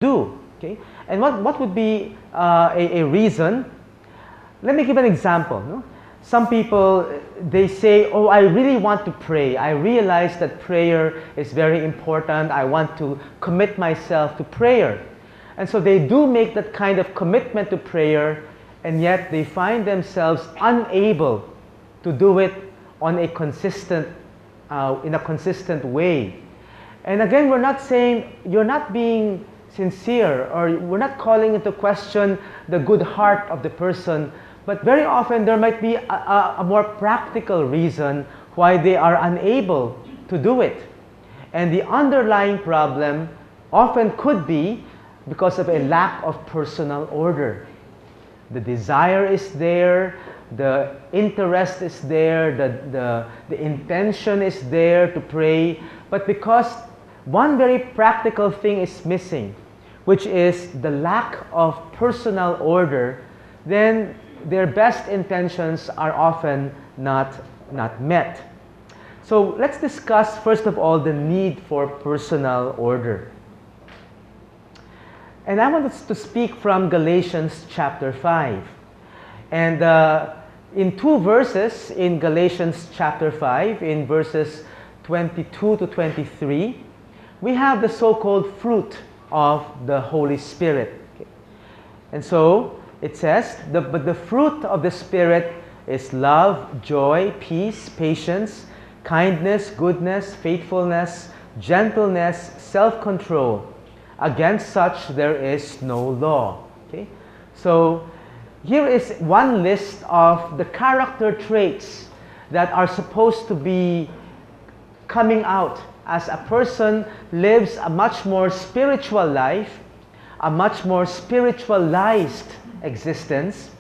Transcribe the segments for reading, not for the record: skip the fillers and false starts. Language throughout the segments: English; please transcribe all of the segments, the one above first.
do. Okay? And what would be a reason? Let me give an example. No? Some people, they say, oh, I really want to pray. I realize that prayer is very important. I want to commit myself to prayer. And so they do make that kind of commitment to prayer, and yet they find themselves unable to do it on a consistent, in a consistent way. And again, we're not saying you're not being sincere, or we're not calling into question the good heart of the person, but very often there might be a more practical reason why they are unable to do it. And the underlying problem often could be because of a lack of personal order. The desire is there, the interest is there, the intention is there to pray, but because one very practical thing is missing, which is the lack of personal order, then their best intentions are often not met. So let's discuss first of all the need for personal order. And I want us to speak from Galatians chapter 5. And in two verses in Galatians chapter 5, in verses 22 to 23, we have the so-called fruit of the Holy Spirit. Okay. And so it says, but the fruit of the Spirit is love, joy, peace, patience, kindness, goodness, faithfulness, gentleness, self-control. Against such there is no law. Okay? So here is one list of the character traits that are supposed to be coming out as a person lives a much more spiritual life, a much more spiritualized existence.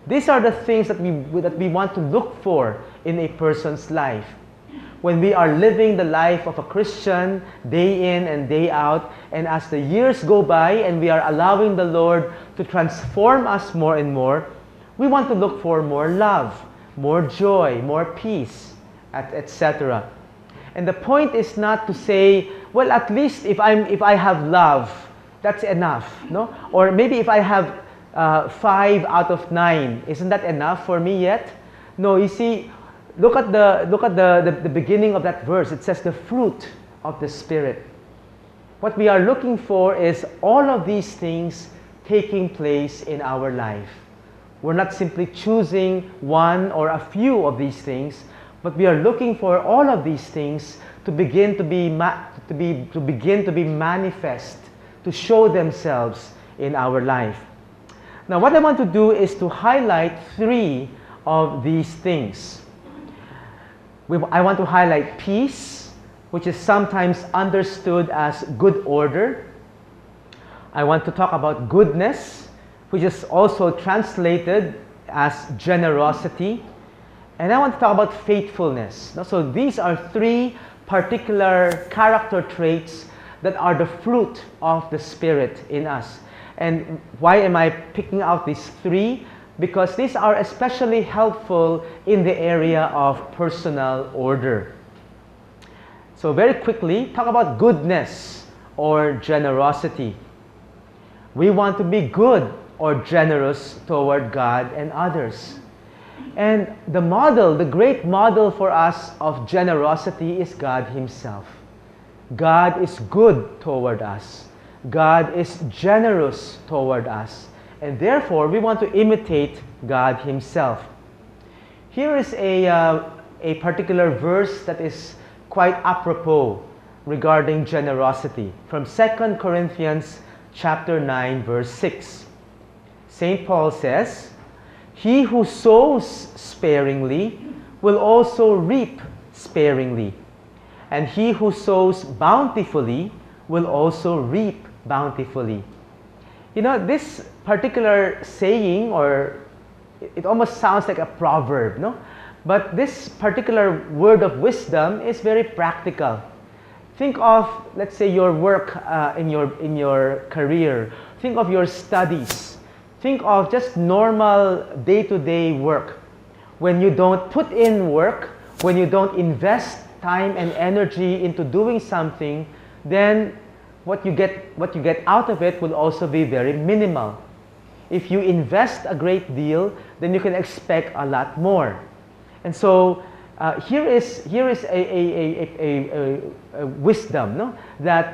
These are the things that we want to look for in a person's life. When we are living the life of a Christian day in and day out, and as the years go by and we are allowing the Lord to transform us more and more, we want to look for more love, more joy, more peace, etc. And the point is not to say, well, at least if I have love, that's enough, no? Or maybe if I have 5 out of 9, isn't that enough for me yet? No, you see, look at the beginning of that verse. It says the fruit of the Spirit. What we are looking for is all of these things taking place in our life. We're not simply choosing one or a few of these things, but we are looking for all of these things to begin to be manifest, to show themselves in our life. Now, what I want to do is to highlight 3 of these things. I want to highlight peace, which is sometimes understood as good order. I want to talk about goodness, which is also translated as generosity. And I want to talk about faithfulness. So these are 3 particular character traits that are the fruit of the Spirit in us. And why am I picking out these 3? Because these are especially helpful in the area of personal order. So very quickly, talk about goodness or generosity. We want to be good or generous toward God and others. And the model, the great model for us of generosity is God Himself. God is good toward us. God is generous toward us. And therefore, we want to imitate God Himself. Here is a particular verse that is quite apropos regarding generosity from 2 Corinthians chapter 9, verse 6. St. Paul says, "He who sows sparingly will also reap sparingly, and he who sows bountifully will also reap bountifully." You know, this particular saying, or it almost sounds like a proverb, no? But this particular word of wisdom is very practical. Think of, let's say, your work in your career. Think of your studies. Think of just normal day-to-day work. When you don't put in work, when you don't invest time and energy into doing something, then what you get out of it will also be very minimal. If you invest a great deal, then you can expect a lot more. And so here is a wisdom, no? That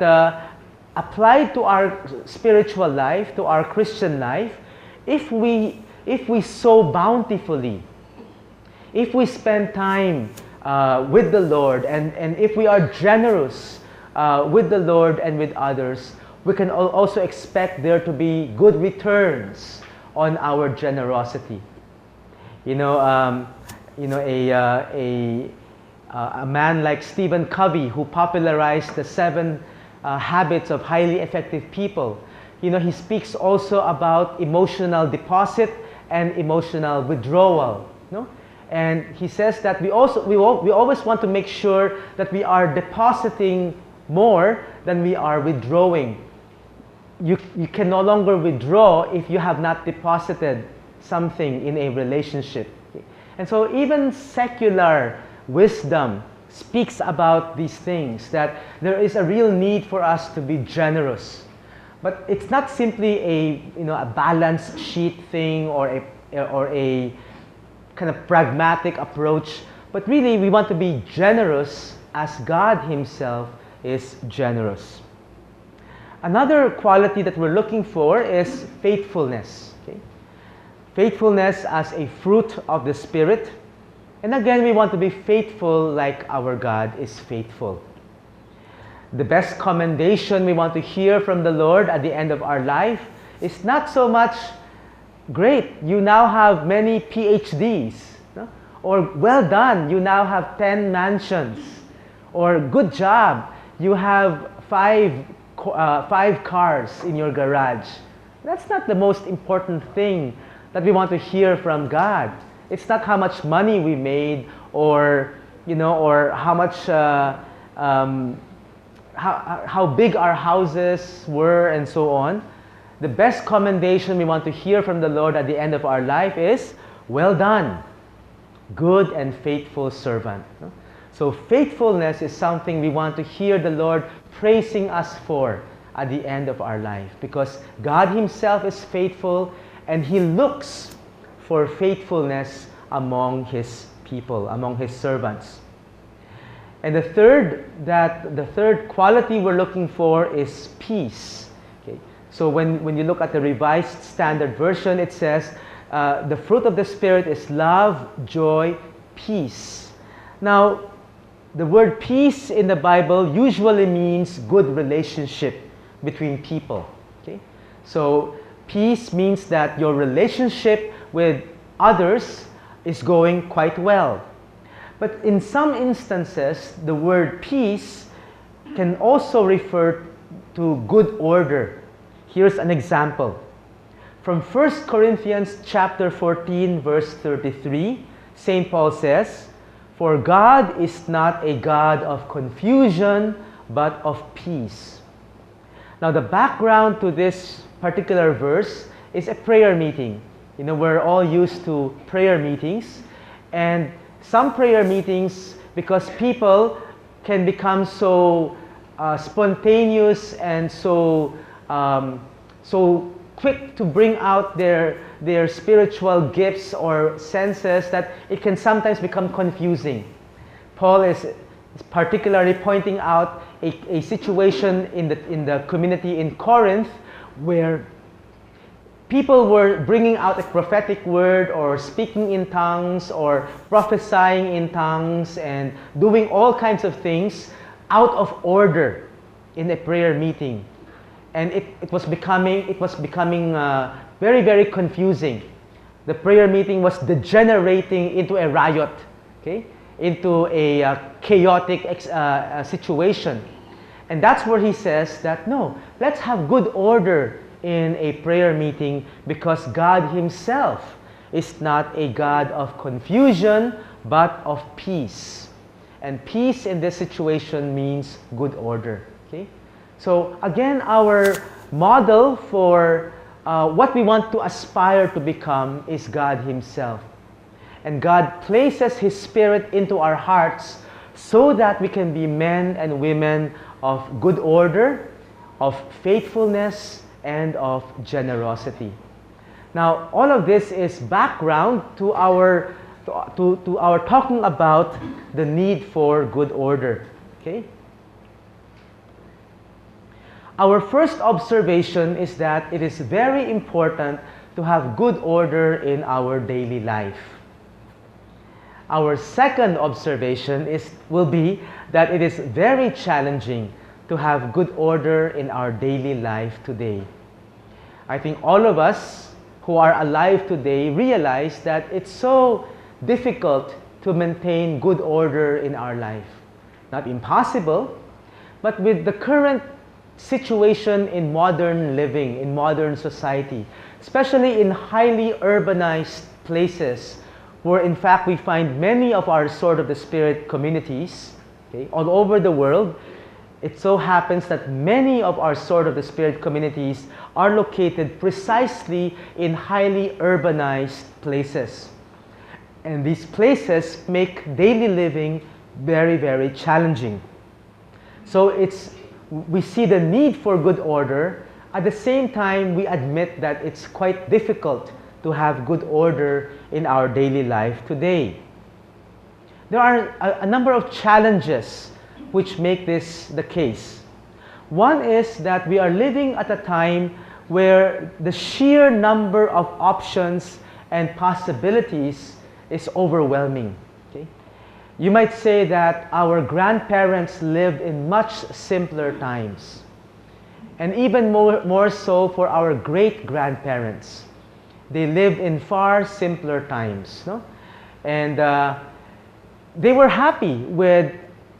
applied to our spiritual life, to our Christian life. If we sow bountifully, if we spend time with the Lord, and if we are generous with the Lord and with others, we can also expect there to be good returns on our generosity. A man like Stephen Covey, who popularized the 7 habits of highly effective people, he speaks also about emotional deposit and emotional withdrawal. And he says that we always want to make sure that we are depositing more than we are withdrawing. You can no longer withdraw if you have not deposited something in a relationship. And so even secular wisdom speaks about these things, that there is a real need for us to be generous. But it's not simply a balance sheet thing or a kind of pragmatic approach, but really we want to be generous as God Himself is generous. Another quality that we're looking for is faithfulness. Okay? Faithfulness as a fruit of the Spirit. And again, we want to be faithful like our God is faithful. The best commendation we want to hear from the Lord at the end of our life is not so much, great, you now have many PhDs. No? Or well done, you now have 10 mansions. Or good job, you have 5 cars in your garage. That's not the most important thing that we want to hear from God. It's not how much money we made, or how much how big our houses were, and so on. The best commendation we want to hear from the Lord at the end of our life is, well done, good and faithful servant. So faithfulness is something we want to hear the Lord praising us for at the end of our life, because God Himself is faithful, and He looks for faithfulness among His people, among His servants. And the third quality we're looking for is peace. Okay. So when you look at the Revised Standard Version, it says the fruit of the Spirit is love, joy, peace. Now, the word peace in the Bible usually means good relationship between people. Okay? So peace means that your relationship with others is going quite well. But in some instances, the word peace can also refer to good order. Here's an example. From 1 Corinthians chapter 14, verse 33, St. Paul says, "For God is not a God of confusion, but of peace." Now, the background to this particular verse is a prayer meeting. We're all used to prayer meetings, and some prayer meetings, because people can become so spontaneous and so quick to bring out their spiritual gifts or senses, that it can sometimes become confusing. Paul is particularly pointing out a situation in the community in Corinth where people were bringing out a prophetic word, or speaking in tongues, or prophesying in tongues, and doing all kinds of things out of order in a prayer meeting. And it was becoming very, very confusing. The prayer meeting was degenerating into a riot, okay? Into a chaotic situation. And that's where he says that, no, let's have good order in a prayer meeting, because God Himself is not a God of confusion, but of peace. And peace in this situation means good order. Okay? So again, our model for what we want to aspire to become is God Himself. And God places His Spirit into our hearts so that we can be men and women of good order, of faithfulness, and of generosity. Now, all of this is background to our talking about the need for good order. Okay? Our first observation is that it is very important to have good order in our daily life. Our second observation will be that it is very challenging to have good order in our daily life today. I think all of us who are alive today realize that it's so difficult to maintain good order in our life. Not impossible, but with the current situation in modern living, in modern society, especially in highly urbanized places, where in fact we find many of our Sword of the Spirit communities, okay, all over the world. It so happens that many of our Sword of the Spirit communities are located precisely in highly urbanized places. And these places make daily living very, very challenging. So we see the need for good order. At the same time, we admit that it's quite difficult to have good order in our daily life today. There are a number of challenges which make this the case. One is that we are living at a time where the sheer number of options and possibilities is overwhelming. Okay? You might say that our grandparents lived in much simpler times, and even more so for our great-grandparents. They lived in far simpler times, no? And they were happy with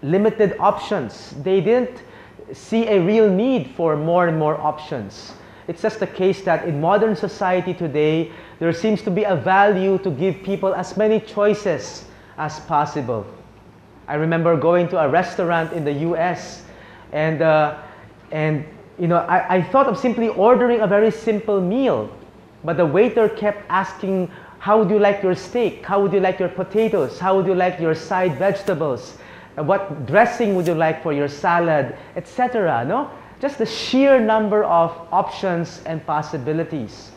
limited options. They didn't see a real need for more and more options. It's just the case that in modern society today, there seems to be a value to give people as many choices as possible. I remember going to a restaurant in the US, and you know, I thought of simply ordering a very simple meal, but the waiter kept asking, how would you like your steak? How would you like your potatoes? How would you like your side vegetables? What dressing would you like for your salad, etc. No? Just the sheer number of options and possibilities.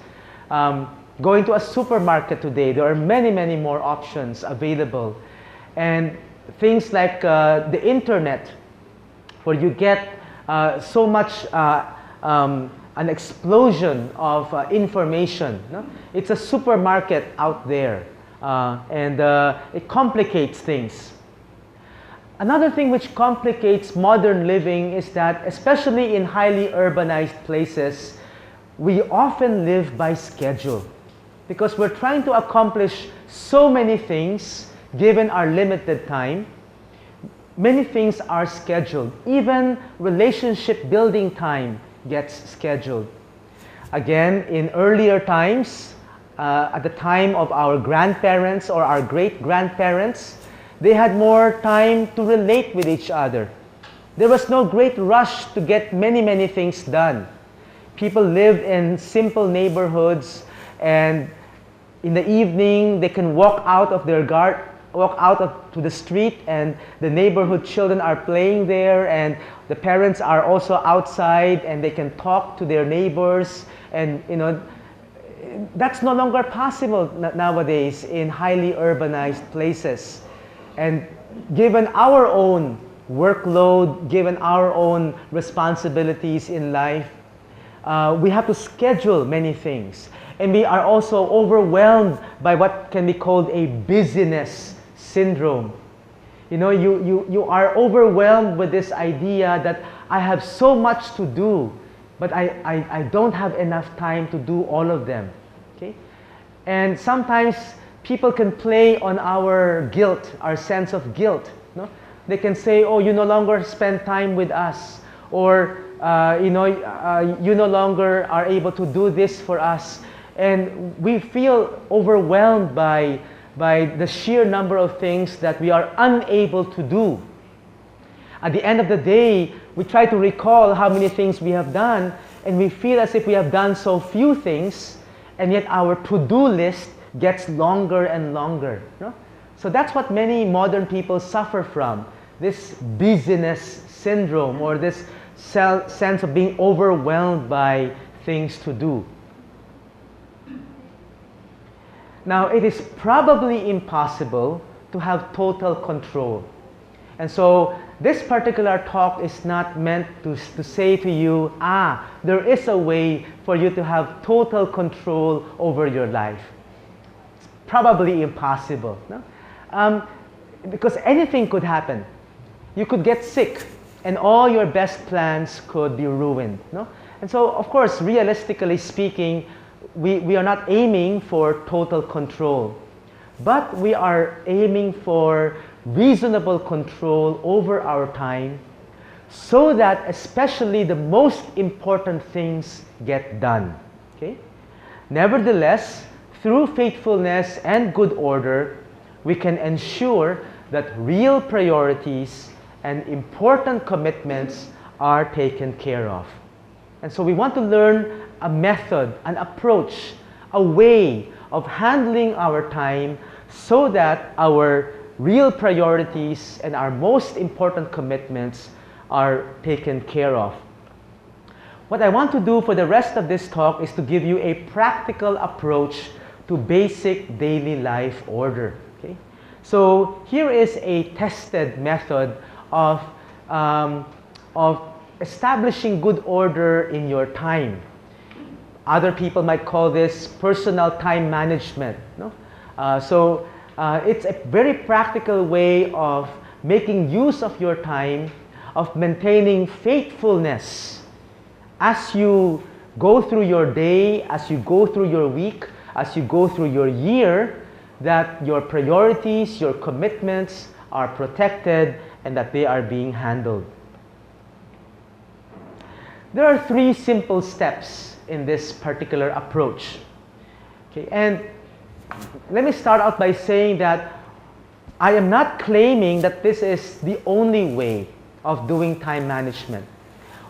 Going to a supermarket today, there are many, many more options available. And things like the internet, where you get so much an explosion of information. No? It's a supermarket out there, and it complicates things. Another thing which complicates modern living is that, especially in highly urbanized places, we often live by schedule, because we're trying to accomplish so many things given our limited time. Many things are scheduled. Even relationship building time gets scheduled. Again, in earlier times, at the time of our grandparents or our great-grandparents, they had more time to relate with each other. There was no great rush to get many, many things done. People lived in simple neighborhoods, and in the evening they can walk out of their to the street, and the neighborhood children are playing there, and the parents are also outside, and they can talk to their neighbors. And you know, that's no longer possible nowadays in highly urbanized places. And given our own workload, given our own responsibilities in life, we have to schedule many things. And we are also overwhelmed by what can be called a busyness syndrome. You know, you are overwhelmed with this idea that I have so much to do, but I don't have enough time to do all of them. Okay? And sometimes people can play on our guilt, our sense of guilt. No? They can say, oh, you no longer spend time with us, or you no longer are able to do this for us. And we feel overwhelmed by the sheer number of things that we are unable to do. At the end of the day, we try to recall how many things we have done, and we feel as if we have done so few things, and yet our to-do list gets longer and longer. No? So that's what many modern people suffer from, this busyness syndrome, or this sense of being overwhelmed by things to do. Now, it is probably impossible to have total control. And so, this particular talk is not meant to say to you, there is a way for you to have total control over your life. It's probably impossible. No? Because anything could happen. You could get sick, and all your best plans could be ruined. No? And so, of course, realistically speaking, we are not aiming for total control, but we are aiming for reasonable control over our time so that especially the most important things get done. Okay? Nevertheless, through faithfulness and good order, we can ensure that real priorities and important commitments are taken care of. And so we want to learn a method, an approach, a way of handling our time so that our real priorities and our most important commitments are taken care of. What I want to do for the rest of this talk is to give you a practical approach to basic daily life order. Okay? So here is a tested method of establishing good order in your time. Other people might call this personal time management. No? It's a very practical way of making use of your time, of maintaining faithfulness as you go through your day, as you go through your week, as you go through your year, that your priorities, your commitments are protected and that they are being handled. There are 3 simple steps in this particular approach. Okay, and let me start out by saying that I am not claiming that this is the only way of doing time management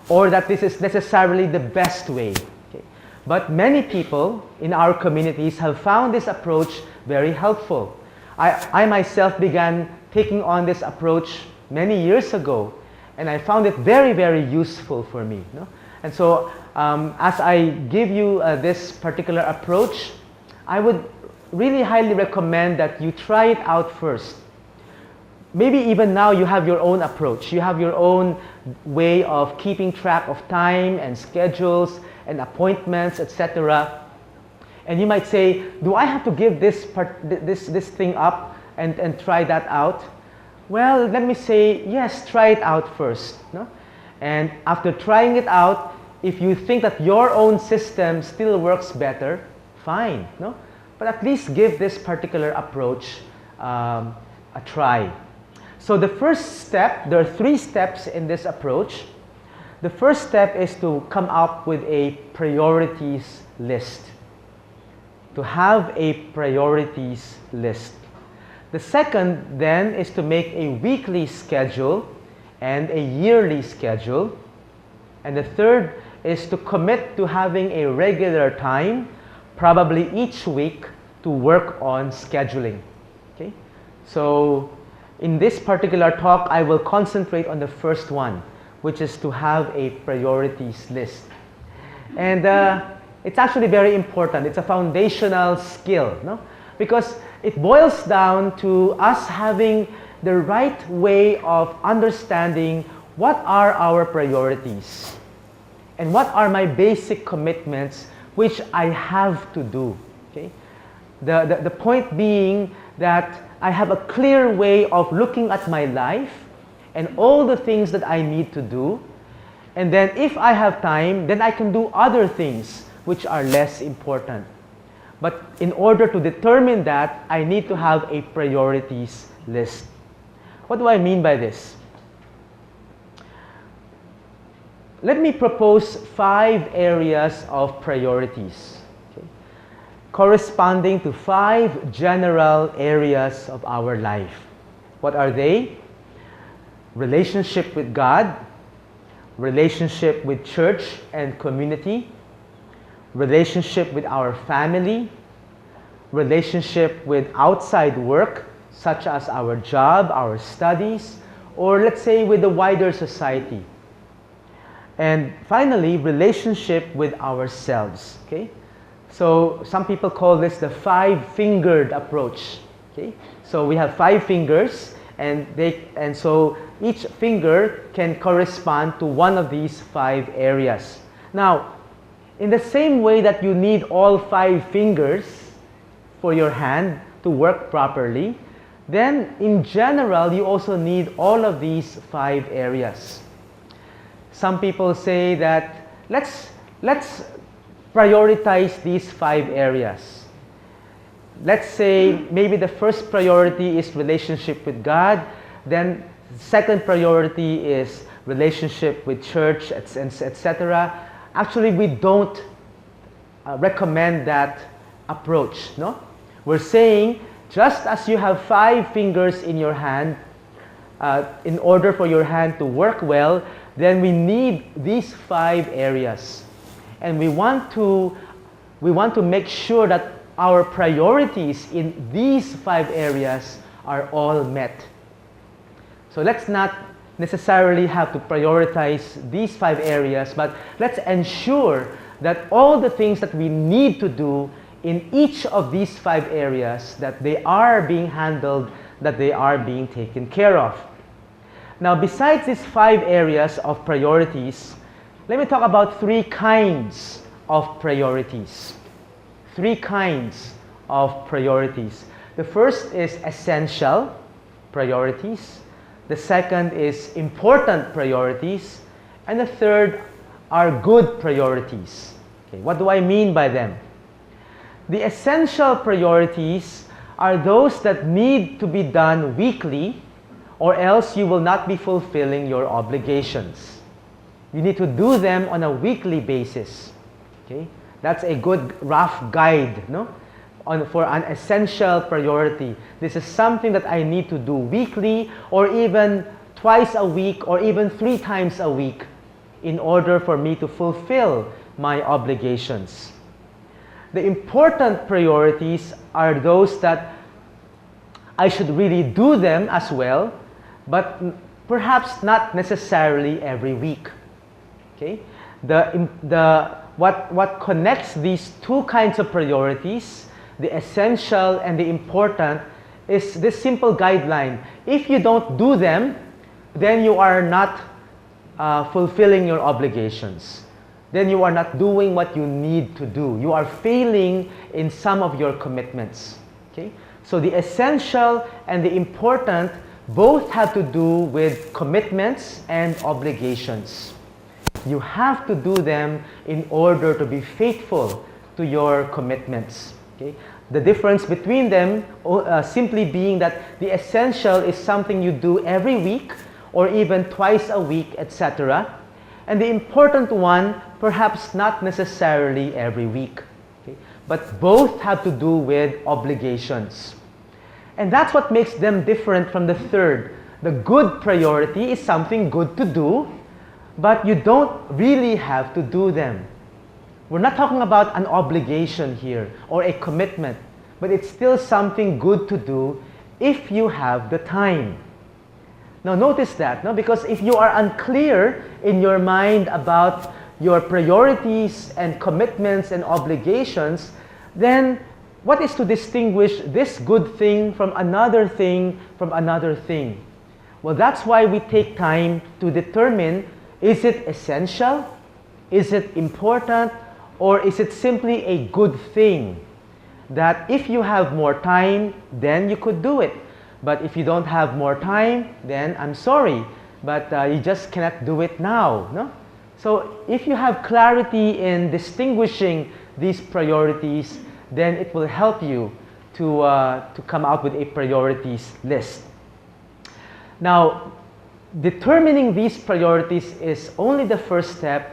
or that this is necessarily the best way. Okay? But many people in our communities have found this approach very helpful. I myself began taking on this approach many years ago, and I found it very, very useful for me. No? And so as I give you this particular approach, I would really highly recommend that you try it out first. Maybe even now you have your own approach. You have your own way of keeping track of time and schedules and appointments, etc. And you might say, do I have to give this thing up and try that out? Well, let me say, yes, try it out first. No? And after trying it out, if you think that your own system still works better, fine. No? But at least give this particular approach a try. So the first step, there are 3 steps in this approach. The first step is to come up with a priorities list. To have a priorities list. The second then is to make a weekly schedule and a yearly schedule. And the third is to commit to having a regular time, probably each week, to work on scheduling. Okay? So in this particular talk, I will concentrate on the first one, which is to have a priorities list. And it's actually very important. It's a foundational skill, no? Because it boils down to us having the right way of understanding what are our priorities and what are my basic commitments which I have to do. Okay? The point being that I have a clear way of looking at my life and all the things that I need to do. And then if I have time, then I can do other things which are less important. But in order to determine that, I need to have a priorities list. What do I mean by this? Let me propose 5 areas of priorities, okay, corresponding to 5 general areas of our life. What are they? Relationship with God, relationship with church and community, relationship with our family, relationship with outside work, such as our job, our studies, or let's say with the wider society. And finally, relationship with ourselves. Okay? So some people call this the five-fingered approach. Okay? So we have 5 fingers, and so each finger can correspond to one of these 5 areas. Now, in the same way that you need all 5 fingers for your hand to work properly, then in general, you also need all of these 5 areas. Some people say that let's prioritize these 5 areas. Let's say maybe the first priority is relationship with God, then second priority is relationship with church, etc. Actually, we don't recommend that approach. No? We're saying just as you have 5 fingers in your hand, in order for your hand to work well, then we need these 5 areas. And we want to make sure that our priorities in these 5 areas are all met. So let's not necessarily have to prioritize these 5 areas, but let's ensure that all the things that we need to do in each of these 5 areas, that they are being handled, that they are being taken care of. Now, besides these 5 areas of priorities, let me talk about 3 kinds of priorities. 3 kinds of priorities. The first is essential priorities. The second is important priorities. And the third are good priorities. Okay, what do I mean by them? The essential priorities are those that need to be done weekly, or else you will not be fulfilling your obligations. You need to do them on a weekly basis. Okay? That's a good rough guide, no? For an essential priority. This is something that I need to do weekly, or even twice a week, or even 3 times a week, in order for me to fulfill my obligations. The important priorities are those that I should really do them as well, but perhaps not necessarily every week. Okay? What connects these 2 kinds of priorities, the essential and the important, is this simple guideline. If you don't do them, then you are not fulfilling your obligations. Then you are not doing what you need to do. You are failing in some of your commitments. Okay? So the essential and the important both have to do with commitments and obligations. You have to do them in order to be faithful to your commitments. Okay? The difference between them simply being that the essential is something you do every week or even twice a week, etc. And the important one, perhaps not necessarily every week. Okay? But both have to do with obligations. And that's what makes them different from the third. The good priority is something good to do, but you don't really have to do them. We're not talking about an obligation here or a commitment, but it's still something good to do if you have the time. Now notice that, no? Because if you are unclear in your mind about your priorities and commitments and obligations, then what is to distinguish this good thing from another thing from another thing? Well, that's why we take time to determine, is it essential? Is it important? Or is it simply a good thing? That if you have more time, then you could do it. But if you don't have more time, then I'm sorry, but you just cannot do it now. No? So if you have clarity in distinguishing these priorities, then it will help you to come out with a priorities list. Now, determining these priorities is only the first step.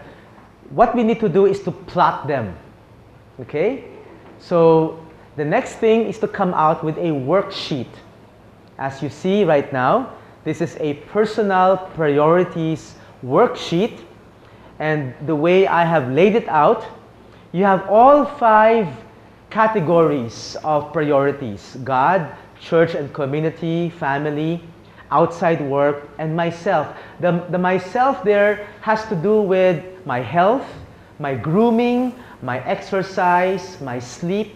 What we need to do is to plot them. Okay? So the next thing is to come out with a worksheet. As you see right now, this is a personal priorities worksheet. And the way I have laid it out, you have all 5 categories of priorities: God, church and community, family, outside work, and myself. The myself there has to do with my health, my grooming, my exercise, my sleep,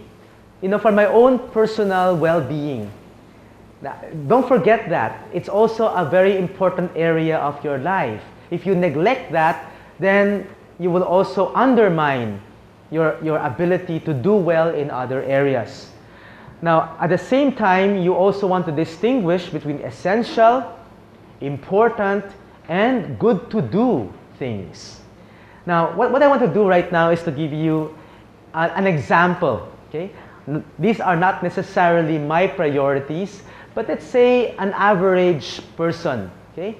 for my own personal well-being. Don't forget that. It's also a very important area of your life. If you neglect that, then you will also undermine your ability to do well in other areas. Now, at the same time, you also want to distinguish between essential, important, and good to do things. Now, what I want to do right now is to give you an example. Okay? These are not necessarily my priorities, but let's say an average person. Okay?